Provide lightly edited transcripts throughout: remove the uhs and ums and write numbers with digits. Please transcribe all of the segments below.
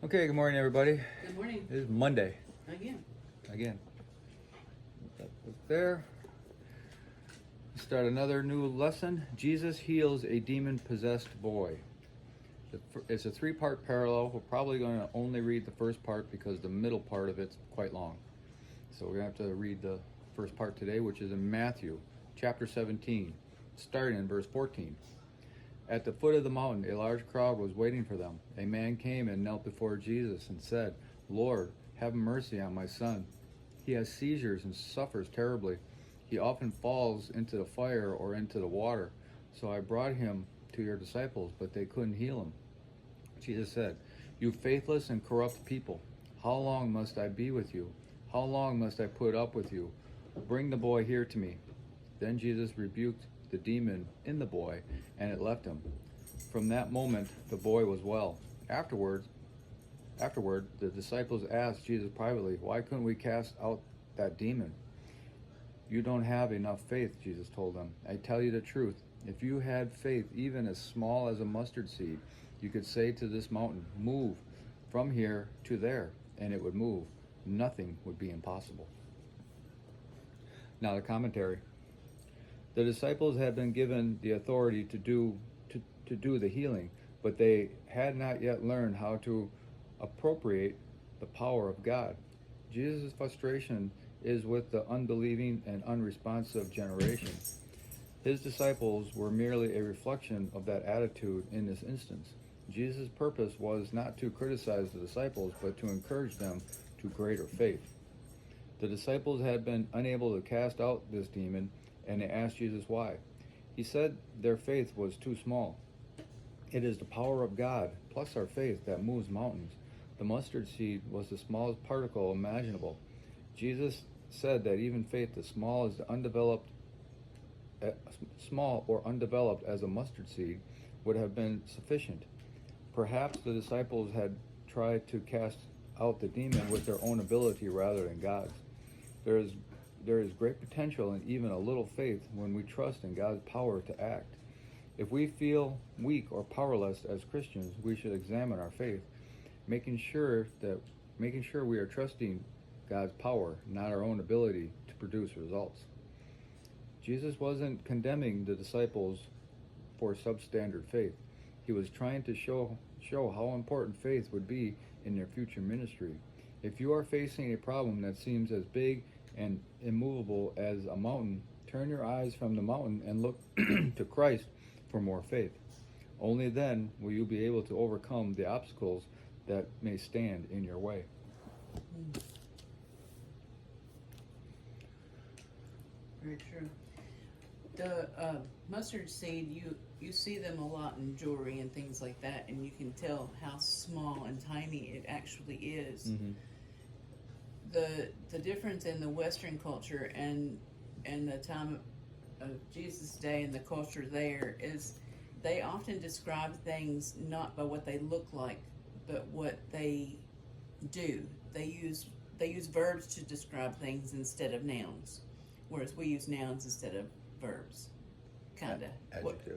Okay, good morning, everybody. Good morning. It is Monday. Again. That was there. Start another new lesson. Jesus heals a demon-possessed boy. It's a three-part parallel. We're probably going to only read the first part because the middle part of it's quite long. So we're going to have to read the first part today, which is in Matthew chapter 17, starting in verse 14. At the foot of the mountain, a large crowd was waiting for them. A man came and knelt before Jesus and said, "Lord, have mercy on my son. He has seizures and suffers terribly. He often falls into the fire or into the water. So I brought him to your disciples, but they couldn't heal him." Jesus said, "You faithless and corrupt people, how long must I be with you? How long must I put up with you? Bring the boy here to me." Then Jesus rebuked the demon in the boy, and it left him. From that moment, the boy was well. Afterward, the disciples asked Jesus privately, "Why couldn't we cast out that demon?" "You don't have enough faith," Jesus told them. "I tell you the truth. If you had faith even as small as a mustard seed, you could say to this mountain, 'Move from here to there,' and it would move. Nothing would be impossible." Now the commentary. The disciples had been given the authority to do the healing, but they had not yet learned how to appropriate the power of God. Jesus' frustration is with the unbelieving and unresponsive generation. His disciples were merely a reflection of that attitude in this instance. Jesus' purpose was not to criticize the disciples, but to encourage them to greater faith. The disciples had been unable to cast out this demon, and they asked Jesus why. He said their faith was too small. It is the power of God plus our faith that moves mountains. The mustard seed was the smallest particle imaginable. Jesus said that even faith as small or undeveloped as a mustard seed would have been sufficient. Perhaps the disciples had tried to cast out the demon with their own ability rather than God's. There is great potential in even a little faith when we trust in God's power to act. If we feel weak or powerless as Christians, we should examine our faith, making sure we are trusting God's power, not our own ability to produce results. Jesus wasn't condemning the disciples for substandard faith. He was trying to show how important faith would be in their future ministry. If you are facing a problem that seems as big and immovable as a mountain, turn your eyes from the mountain and look to Christ for more faith. Only then will you be able to overcome the obstacles that may stand in your way. Very true. The mustard seed, you see them a lot in jewelry and things like that, and you can tell how small and tiny it actually is. Mm-hmm. The difference in the Western culture and the time of Jesus' day and the culture there is they often describe things not by what they look like, but what they do. They use verbs to describe things instead of nouns, whereas we use nouns instead of verbs. Kinda.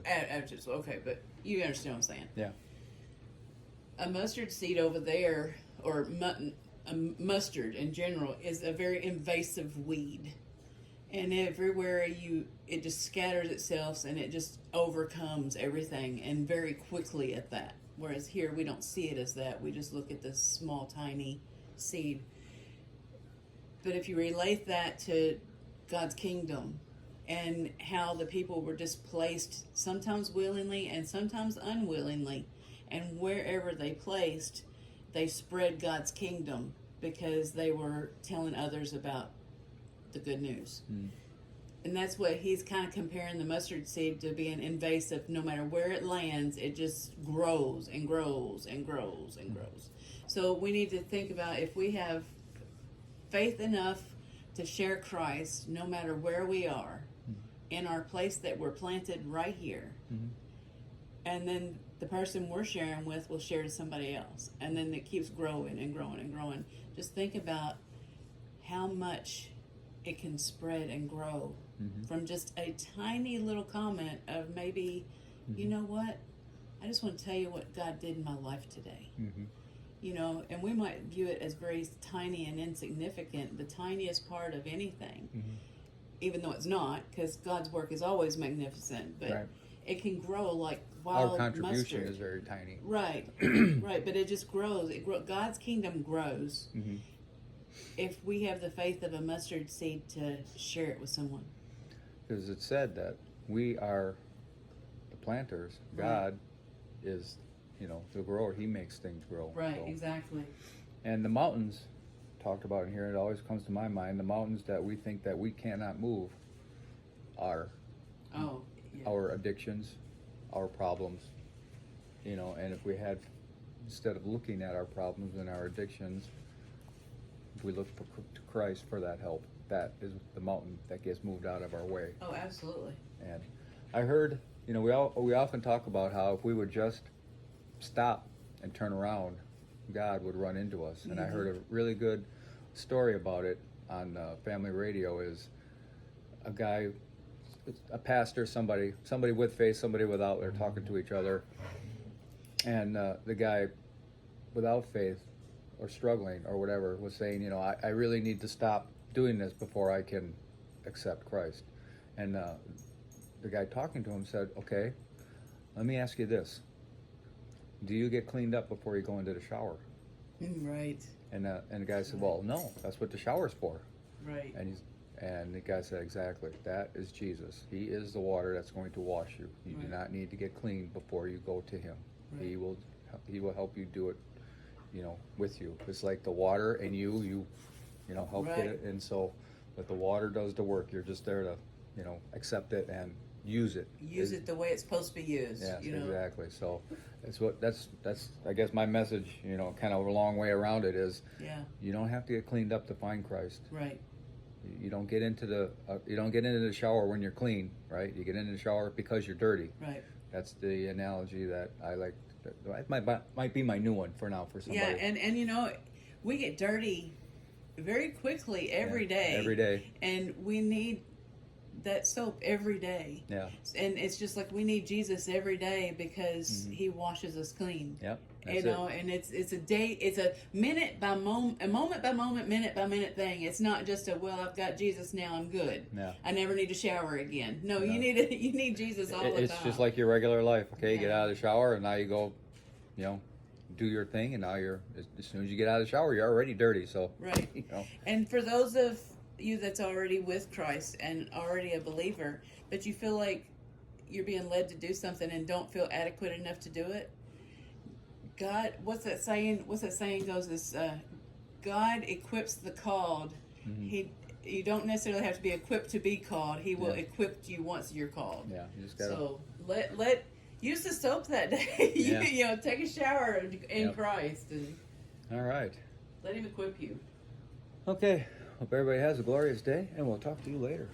Adjectives. Okay, but you understand what I'm saying. Yeah. A mustard seed over there, or mustard in general, is a very invasive weed, and everywhere it just scatters itself and it just overcomes everything, and very quickly at that. Whereas here we don't see it as that. We just look at this small tiny seed. But if you relate that to God's kingdom and how the people were displaced, sometimes willingly and sometimes unwillingly, and wherever they placed, they spread God's kingdom because they were telling others about the good news. And that's what he's kind of comparing the mustard seed to being invasive. No matter where it lands, it just grows and grows and grows and grows. So we need to think about, if we have faith enough to share Christ no matter where we are, in our place that we're planted right here, and then the person we're sharing with will share to somebody else, and then it keeps growing and growing and growing. Just think about how much it can spread and grow from just a tiny little comment of maybe, you know what, I just want to tell you what God did in my life today. you know, and we might view it as very tiny and insignificant, the tiniest part of anything, even though it's not, because God's work is always magnificent, but Right. it can grow like wild Our contribution mustard. is very tiny. Right, right, but it just grows. God's kingdom grows if we have the faith of a mustard seed to share it with someone. Because it's said that we are the planters. Right. God is, the grower. He makes things grow. Right, So. exactly. And the mountains, talked about in here, it always comes to my mind, the mountains that we think that we cannot move are our addictions, our problems, and if we had, instead of looking at our problems and our addictions, if we look to Christ for that help, that is the mountain that gets moved out of our way. Oh, absolutely. And I heard, we often talk about how if we would just stop and turn around, God would run into us. And I heard a really good story about it on family radio. Is a guy, a pastor, somebody with faith, somebody without, they're talking to each other. And the guy without faith or struggling or whatever was saying, I really need to stop doing this before I can accept Christ. And the guy talking to him said, okay, let me ask you this. Do you get cleaned up before you go into the shower? Right. And the guy said, well, no, that's what the shower's for. Right. And the guy said, exactly, that is Jesus. He is the water that's going to wash you. You do not need to get clean before you go to him. Right. He will help you do it, with you. It's like the water and you help get it. And so, but the water does the work. You're just there to, accept it and use it. Use it the way it's supposed to be used. Yes, exactly. So that's I guess my message, kind of a long way around it is, you don't have to get cleaned up to find Christ. Right. You don't get into the shower when you're clean, right? You get into the shower because you're dirty. Right. That's the analogy that I like. That might be my new one for now for somebody. Yeah, and we get dirty very quickly every day. Every day. And we need that soap every day. Yeah. And it's just like we need Jesus every day because he washes us clean. Yep. And it's a day, it's a moment by moment, minute by minute thing. It's not just I've got Jesus now, I'm good. Yeah. I never need to shower again. No. You need Jesus all the time. It's just like your regular life. Okay, you get out of the shower and now you go, do your thing, and now as soon as you get out of the shower, you're already dirty. So right. And for those of you that's already with Christ and already a believer, but you feel like you're being led to do something and don't feel adequate enough to do it, God, what's that saying goes is, God equips the called. You don't necessarily have to be equipped to be called. He will equip you once you're called. Yeah, you just gotta. So let use the soap that day. Take a shower in Christ and. All right. Let him equip you. Okay. Hope everybody has a glorious day, and we'll talk to you later.